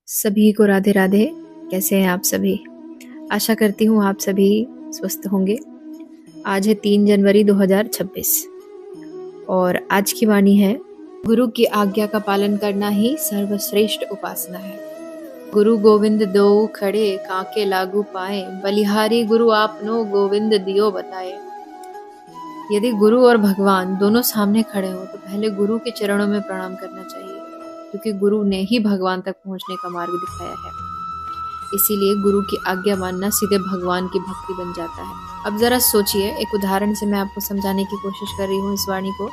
सभी को राधे राधे। कैसे हैं आप सभी? आशा करती हूँ आप सभी स्वस्थ होंगे। आज है 3 जनवरी 2026 और आज की वाणी है, गुरु की आज्ञा का पालन करना ही सर्वश्रेष्ठ उपासना है। गुरु गोविंद दो खड़े काके लागू पाए, बलिहारी गुरु आपनो गोविंद दियो बताए। यदि गुरु और भगवान दोनों सामने खड़े हो तो पहले गुरु के चरणों में प्रणाम करना चाहिए, क्योंकि गुरु ने ही भगवान तक पहुंचने का मार्ग दिखाया है। इसीलिए गुरु की आज्ञा मानना सीधे भगवान की भक्ति बन जाता है। अब जरा सोचिए, एक उदाहरण से मैं आपको समझाने की कोशिश कर रही हूँ इस वाणी को।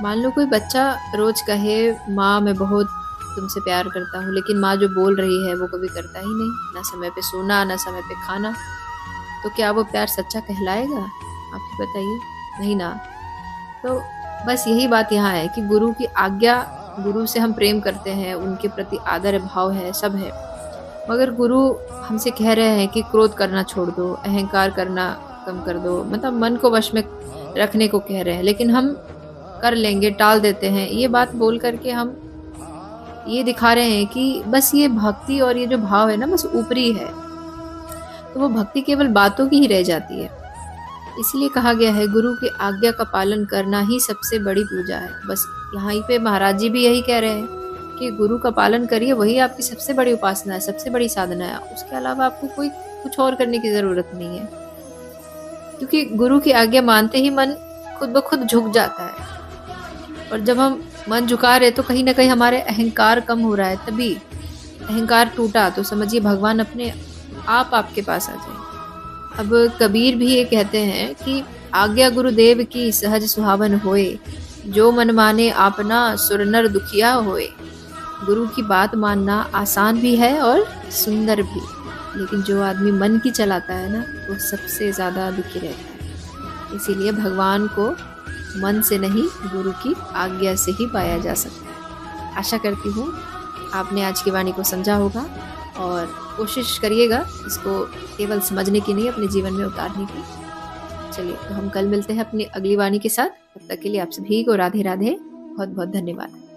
मान लो कोई बच्चा रोज कहे, माँ मैं बहुत तुमसे प्यार करता हूँ, लेकिन माँ जो बोल रही है वो कभी करता ही नहीं, ना समय पे सोना ना समय पे खाना, तो क्या वो प्यार सच्चा कहलाएगा? आप ही बताइए। नहीं ना। तो बस यही बात यहाँ है कि गुरु की आज्ञा, गुरु से हम प्रेम करते हैं, उनके प्रति आदर भाव है, सब है, मगर गुरु हमसे कह रहे हैं कि क्रोध करना छोड़ दो, अहंकार करना कम कर दो, मतलब मन को वश में रखने को कह रहे हैं, लेकिन हम कर लेंगे, टाल देते हैं। ये बात बोल करके हम ये दिखा रहे हैं कि बस ये भक्ति और ये जो भाव है ना, बस ऊपरी है, तो वो भक्ति केवल बातों की ही रह जाती है। इसलिए कहा गया है, गुरु की आज्ञा का पालन करना ही सबसे बड़ी पूजा है। बस यहाँ पे महाराज जी भी यही कह रहे हैं कि गुरु का पालन करिए, वही आपकी सबसे बड़ी उपासना है, सबसे बड़ी साधना है। उसके अलावा आपको कोई कुछ और करने की जरूरत नहीं है, क्योंकि गुरु की आज्ञा मानते ही मन खुद ब खुद झुक जाता है। और जब हम मन झुका रहे तो कहीं ना कहीं हमारे अहंकार कम हो रहा है, तभी अहंकार टूटा तो समझिए भगवान अपने आप आपके पास आ जाए। अब कबीर भी ये कहते हैं कि आज्ञा गुरुदेव की सहज सुहावन होए, जो मन माने आपना सुर नर दुखिया होए। गुरु की बात मानना आसान भी है और सुंदर भी, लेकिन जो आदमी मन की चलाता है ना, वो सबसे ज़्यादा दुखी रहता है। इसीलिए भगवान को मन से नहीं, गुरु की आज्ञा से ही पाया जा सकता है। आशा करती हूँ आपने आज की वाणी को समझा होगा और कोशिश करिएगा इसको केवल समझने की नहीं, अपने जीवन में उतारने की। चलिए, तो हम कल मिलते हैं अपनी अगली वाणी के साथ। तब तक के लिए आप सभी को राधे राधे। बहुत बहुत धन्यवाद।